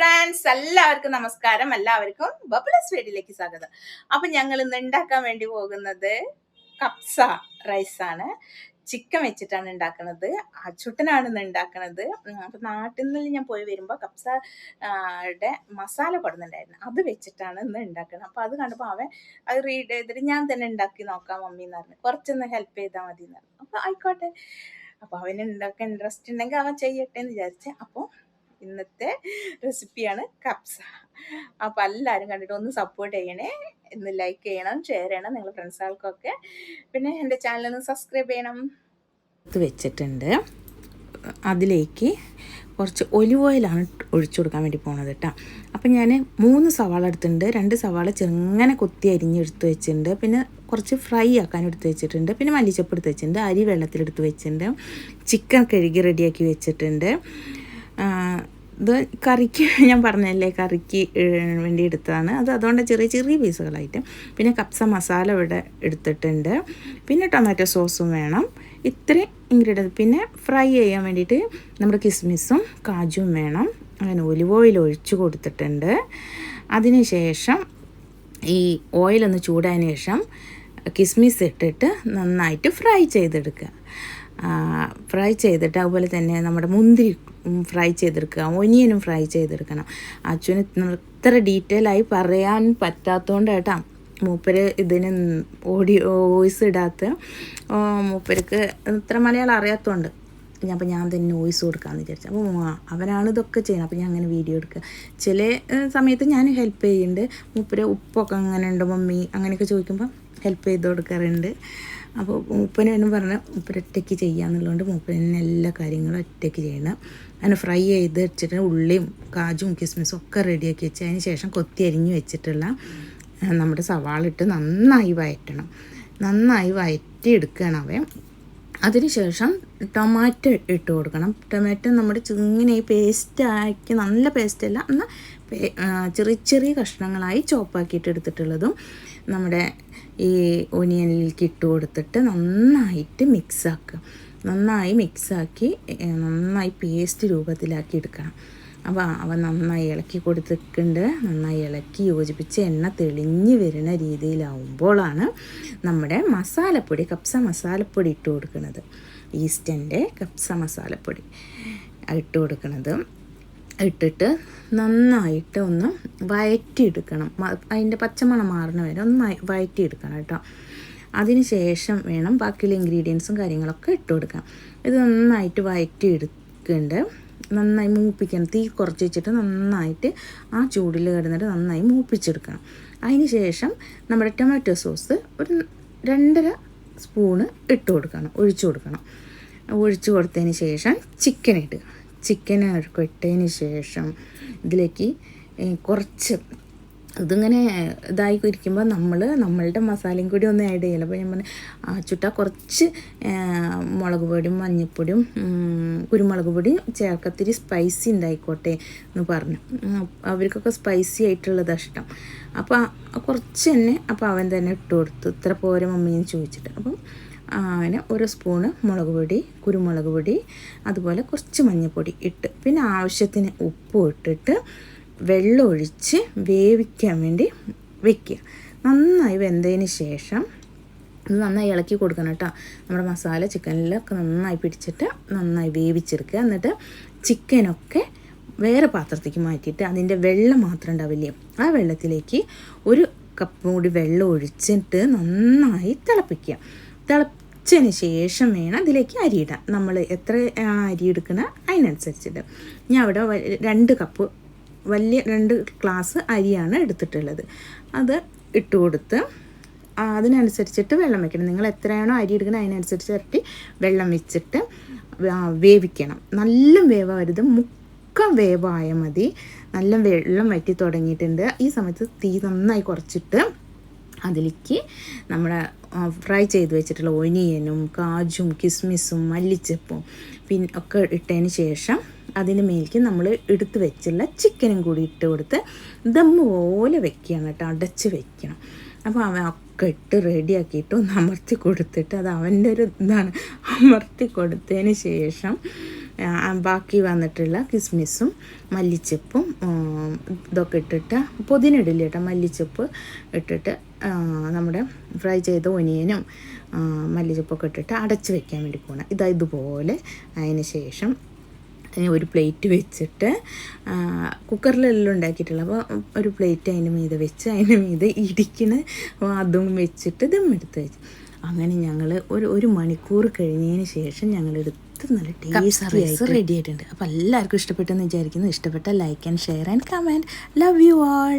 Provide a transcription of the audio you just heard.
Friends, എല്ലാവർക്കും നമസ്കാരം. എല്ലാവർക്കും ബബിൾസ് വീഡിയോയിലേക്ക് സ്വാഗതം. അപ്പൊ ഞങ്ങൾ ഇന്ന് ഉണ്ടാക്കാൻ വേണ്ടി പോകുന്നത് കപ്സ റൈസ് ആണ്. ചിക്കൻ വെച്ചിട്ടാണ് ഉണ്ടാക്കുന്നത്. അച്ചുട്ടനാണ് ഇന്ന് ഉണ്ടാക്കുന്നത്. അപ്പൊ നാട്ടിൽ നിന്ന് ഞാൻ പോയി വരുമ്പോൾ കപ്സയുടെ മസാല കൊടുക്കുന്നുണ്ടായിരുന്നു. അത് വെച്ചിട്ടാണ് ഇന്ന് ഉണ്ടാക്കുന്നത്. അപ്പൊ അത് കണ്ടപ്പോൾ അവൻ അത് റീഡ് ചെയ്തിട്ട് ഞാൻ തന്നെ ഉണ്ടാക്കി നോക്കാം മമ്മി എന്ന് പറഞ്ഞു. കുറച്ചൊന്ന് ഹെൽപ്പ് ചെയ്താൽ മതി എന്ന് പറഞ്ഞു. അപ്പൊ ആയിക്കോട്ടെ. അപ്പൊ അവന് ഉണ്ടാക്കാൻ ഇൻട്രസ്റ്റ് ഉണ്ടെങ്കിൽ അവൻ ചെയ്യട്ടെ എന്ന് വിചാരിച്ച്. അപ്പോൾ ഇന്നത്തെ റെസിപ്പിയാണ് കപ്സ. അപ്പോൾ എല്ലാവരും കണ്ടിട്ട് ഒന്ന് സപ്പോർട്ട് ചെയ്യണേ. ഇന്ന് ലൈക്ക് ചെയ്യണം, ഷെയർ ചെയ്യണം നിങ്ങളുടെ ഫ്രണ്ട്സുകൾക്കൊക്കെ. പിന്നെ എൻ്റെ ചാനലൊന്ന് സബ്സ്ക്രൈബ് ചെയ്യണം. ഇത് വെച്ചിട്ടുണ്ട്. അതിലേക്ക് കുറച്ച് ഒലിവ് ഓയിലാണ് ഒഴിച്ചു കൊടുക്കാൻ വേണ്ടി പോണത് കേട്ടോ. അപ്പം ഞാൻ 3 സവാള എടുത്തിട്ടുണ്ട്. 2 സവാള ചെറുങ്ങനെ കൊത്തി അരിഞ്ഞെടുത്ത് വെച്ചിട്ടുണ്ട്. പിന്നെ കുറച്ച് ഫ്രൈ ആക്കാൻ എടുത്ത് വെച്ചിട്ടുണ്ട്. പിന്നെ മല്ലിച്ചപ്പ് എടുത്ത് വെച്ചിട്ടുണ്ട്. അരി വെള്ളത്തിലെടുത്ത് വെച്ചിട്ടുണ്ട്. ചിക്കൻ കഴുകി റെഡിയാക്കി വെച്ചിട്ടുണ്ട്. ഇത് കറിക്ക് ഞാൻ പറഞ്ഞല്ലേ, കറിക്ക് വേണ്ടി എടുത്തതാണ് അത്. അതുകൊണ്ട് ചെറിയ ചെറിയ പീസുകളായിട്ട്. പിന്നെ കപ്സ മസാല ഇവിടെ എടുത്തിട്ടുണ്ട്. പിന്നെ ടൊമാറ്റോ സോസും വേണം. ഇത്രയും ഇൻഗ്രീഡിയൻറ്റ്. പിന്നെ ഫ്രൈ ചെയ്യാൻ വേണ്ടിയിട്ട് നമ്മുടെ കിസ്മിസും കാജുവും വേണം. അങ്ങനെ ഒലിവ് ഓയിൽ ഒഴിച്ച് കൊടുത്തിട്ടുണ്ട്. അതിന് ശേഷം ഈ ഓയിലൊന്ന് ചൂടായതിന് ശേഷം കിസ്മിസ് ഇട്ടിട്ട് നന്നായിട്ട് ഫ്രൈ ചെയ്തെടുക്കുക. ഫ്രൈ ചെയ്തിട്ട് അതുപോലെ തന്നെ നമ്മുടെ മുന്തിരി ഫ്രൈ ചെയ്തെടുക്കുക, ഒനിയനും ഫ്രൈ ചെയ്തെടുക്കണം. അച്ഛന് ഇത്ര ഡീറ്റെയിൽ ആയി പറയാൻ പറ്റാത്തതുകൊണ്ട് കേട്ടോ മൂപ്പര് ഇതിന് വോയിസ് ഇടാത്ത. മൂപ്പർക്ക് ഇത്ര മലയാളം അറിയാത്തതുകൊണ്ട് അപ്പോൾ ഞാൻ തന്നെ വോയിസ് കൊടുക്കാമെന്ന് വിചാരിച്ചു. അപ്പോൾ അവനാണ് ഇതൊക്കെ ചെയ്യുന്നത്. അപ്പോൾ ഞാൻ അങ്ങനെ വീഡിയോ എടുക്കുക. ചില സമയത്ത് ഞാൻ ഹെൽപ്പ് ചെയ്യുന്നുണ്ട്. മൂപ്പര് ഉപ്പൊക്കെ അങ്ങനെ ഉണ്ട് മമ്മി അങ്ങനെയൊക്കെ ചോദിക്കുമ്പോൾ ഹെൽപ്പ് ചെയ്ത് കൊടുക്കാറുണ്ട്. അപ്പോൾ മൂപ്പനെന്നും പറഞ്ഞാൽ മൂപ്പര് ഒറ്റയ്ക്ക് ചെയ്യാന്നുള്ളതുകൊണ്ട് മൂപ്പനെ എല്ലാ കാര്യങ്ങളും ഒറ്റയ്ക്ക് ചെയ്യണം. അങ്ങനെ ഫ്രൈ ചെയ്ത് വെച്ചിട്ട് ഉള്ളിയും കാജും കിസ്മിസും ഒക്കെ റെഡിയാക്കി വെച്ച് അതിന് ശേഷം കൊത്തി അരിഞ്ഞ് വെച്ചിട്ടുള്ള നമ്മുടെ സവാള ഇട്ട് നന്നായി വഴറ്റണം. നന്നായി വഴറ്റി എടുക്കണം അവൻ. അതിനുശേഷം ടൊമാറ്റോ ഇട്ട് കൊടുക്കണം. ടൊമാറ്റോ നമ്മുടെ ഇങ്ങനെ പേസ്റ്റാക്കി, നല്ല പേസ്റ്റല്ല എന്നാൽ ചെറിയ ചെറിയ കഷ്ണങ്ങളായി ചോപ്പാക്കിയിട്ട് എടുത്തിട്ടുള്ളതും നമ്മുടെ ഈ ഒനിയനിലേക്ക് ഇട്ട് കൊടുത്തിട്ട് നന്നായിട്ട് മിക്സാക്കുക. നന്നായി മിക്സാക്കി നന്നായി പേസ്റ്റ് രൂപത്തിലാക്കി എടുക്കണം. അപ്പോൾ അവ നന്നായി ഇളക്കി കൊടുത്തിട്ടുണ്ട്. നന്നായി ഇളക്കി യോജിപ്പിച്ച് എണ്ണ തെളിഞ്ഞ് വരുന്ന രീതിയിലാവുമ്പോഴാണ് നമ്മുടെ മസാലപ്പൊടി, കപ്സ മസാലപ്പൊടി ഇട്ട് കൊടുക്കുന്നത്. ഈസ്റ്റൻ്റെ കപ്സ മസാലപ്പൊടി ഇട്ട് കൊടുക്കുന്നത്. ഇട്ടിട്ട് നന്നായിട്ട് ഒന്ന് വഴറ്റിയെടുക്കണം. അതിൻ്റെ പച്ചമണം മാറുന്ന വരെ ഒന്ന് വഴറ്റിയെടുക്കണം കേട്ടോ. അതിന് ശേഷം വേണം ബാക്കിയുള്ള ഇൻഗ്രീഡിയൻസും കാര്യങ്ങളൊക്കെ ഇട്ട് കൊടുക്കാം. ഇത് നന്നായിട്ട് വഴറ്റിയെടുക്കുന്നുണ്ട്. നന്നായി മൂപ്പിക്കണം. തീ കുറച്ച് വെച്ചിട്ട് നന്നായിട്ട് ആ ചൂടിൽ കിടന്നിട്ട് നന്നായി മൂപ്പിച്ചെടുക്കണം. അതിന് ശേഷം നമ്മുടെ ടൊമാറ്റോ സോസ് ഒരു 2.5 സ്പൂണ് ഇട്ട് കൊടുക്കണം, ഒഴിച്ചു കൊടുക്കണം. ഒഴിച്ചു കൊടുത്തതിന് ശേഷം ചിക്കൻ ഇടുക. ചിക്കൻ ഇട്ടതിന് ശേഷം ഇതിലേക്ക് കുറച്ച് ഇതിങ്ങനെ ഇതായി ഇരിക്കുമ്പോൾ നമ്മളുടെ മസാലയും കൂടി ഒന്ന് ആഡ് ചെയ്യണം. അപ്പോൾ ഞാൻ പറഞ്ഞു കുറച്ച് മുളക് പൊടിയും മഞ്ഞൾപ്പൊടിയും കുരുമുളക് പൊടിയും ചേർക്കത്തിരി സ്പൈസി ഉണ്ടായിക്കോട്ടെ എന്ന് പറഞ്ഞു. അവർക്കൊക്കെ സ്പൈസി ആയിട്ടുള്ളത് ഇഷ്ടം. അപ്പോൾ കുറച്ച് തന്നെ അപ്പോൾ അവൻ തന്നെ ഇട്ട് കൊടുത്തു. ഇത്ര പോരെ മമ്മീന്ന് ചോദിച്ചിട്ട്. അപ്പം അങ്ങനെ 1 സ്പൂണ് മുളക് പൊടി, കുരുമുളക് പൊടി, അതുപോലെ കുറച്ച് മഞ്ഞൾപ്പൊടി ഇട്ട് പിന്നെ ആവശ്യത്തിന് ഉപ്പും ഇട്ടിട്ട് വെള്ളം ഒഴിച്ച് വേവിക്കാൻ വേണ്ടി വെക്കുക. നന്നായി വെന്തതിന് ശേഷം ഇത് നന്നായി ഇളക്കി കൊടുക്കണം കേട്ടോ. നമ്മുടെ മസാല ചിക്കനിലൊക്കെ നന്നായി പിടിച്ചിട്ട് നന്നായി വേവിച്ചെടുക്കുക. എന്നിട്ട് ചിക്കനൊക്കെ വേറെ പാത്രത്തേക്ക് മാറ്റിയിട്ട് അതിൻ്റെ വെള്ളം മാത്രം ഉണ്ടാവില്ലേ, ആ വെള്ളത്തിലേക്ക് 1 കപ്പ് കൂടി വെള്ളം ഒഴിച്ചിട്ട് നന്നായി തിളപ്പിക്കുക. തിളച്ചതിന് ശേഷം വേണം ഇതിലേക്ക് അരി ഇടാൻ. നമ്മൾ എത്രയാണ് അരി എടുക്കുന്നത് അതിനനുസരിച്ചിട്ട്. ഞാൻ അവിടെ 2 കപ്പ് വലിയ 2 ഗ്ലാസ് അരിയാണ് എടുത്തിട്ടുള്ളത്. അത് ഇട്ട് കൊടുത്ത് അതിനനുസരിച്ചിട്ട് വെള്ളം വെക്കണം. നിങ്ങൾ എത്രയാണോ അരി എടുക്കുന്നത് അതിനനുസരിച്ച് ഇരട്ടി വെള്ളം വെച്ചിട്ട് വേവിക്കണം. നല്ല വേവാകരുത്, മുക്കാൽ വേവായ മതി. നല്ല വെള്ളം വറ്റി തുടങ്ങിയിട്ടുണ്ട്. ഈ സമയത്ത് തീ നന്നായി കുറച്ചിട്ട് അതിലേക്ക് നമ്മുടെ ഫ്രൈ ചെയ്ത് വെച്ചിട്ടുള്ള ഒനിയനും കാജും കിസ്മിസും മല്ലിച്ചപ്പും പിന്നെ ഒക്കെ ഇട്ടതിന് ശേഷം അതിന് മേലേക്ക് നമ്മൾ എടുത്ത് വെച്ചുള്ള ചിക്കനും കൂടി ഇട്ട് കൊടുത്ത് ദമ്മ് പോലെ വെക്കുകയാണ് കേട്ടോ. അടച്ച് വെക്കണം. അപ്പോൾ അവൻ ഒക്കെ ഇട്ട് റെഡിയാക്കിയിട്ട് ഒന്ന് അമർത്തി കൊടുത്തിട്ട് അത് അവൻ്റെ ഒരു ഇതാണ്. അമർത്തി കൊടുത്തതിന് ശേഷം ബാക്കി വന്നിട്ടുള്ള കിസ്മിസും മല്ലിച്ചപ്പും ഇതൊക്കെ ഇട്ടിട്ട് പുതിന ഇടില്ല കേട്ടോ, മല്ലിച്ചപ്പ് ഇട്ടിട്ട് നമ്മുടെ ഫ്രൈ ചെയ്ത ഒനിയനും മല്ലിച്ചപ്പൊക്കെ ഇട്ടിട്ട് അടച്ച് വെക്കാൻ വേണ്ടി പോകണം. ഇതുപോലെ അതിന് ശേഷം ഒരു പ്ലേറ്റ് വെച്ചിട്ട് കുക്കറിലെല്ലാം ഉണ്ടാക്കിയിട്ടുള്ള അപ്പോൾ ഒരു പ്ലേറ്റ് അതിൻ്റെ മീതെ വെച്ച് അതിൻ്റെ മീതെ ഇടിക്കണ അതും വെച്ചിട്ട് ദമ്മെടുത്ത് വെച്ച് അങ്ങനെ ഞങ്ങൾ ഒരു മണിക്കൂർ കഴിഞ്ഞതിന് ശേഷം ഞങ്ങളെടുത്ത് നല്ല ടേസ്റ്റി റെഡി ആയിട്ടുണ്ട്. അപ്പോൾ എല്ലാവർക്കും ഇഷ്ടപ്പെട്ടെന്ന് വിചാരിക്കുന്നു. ഇഷ്ടപ്പെട്ട like and share and comment. Love you all.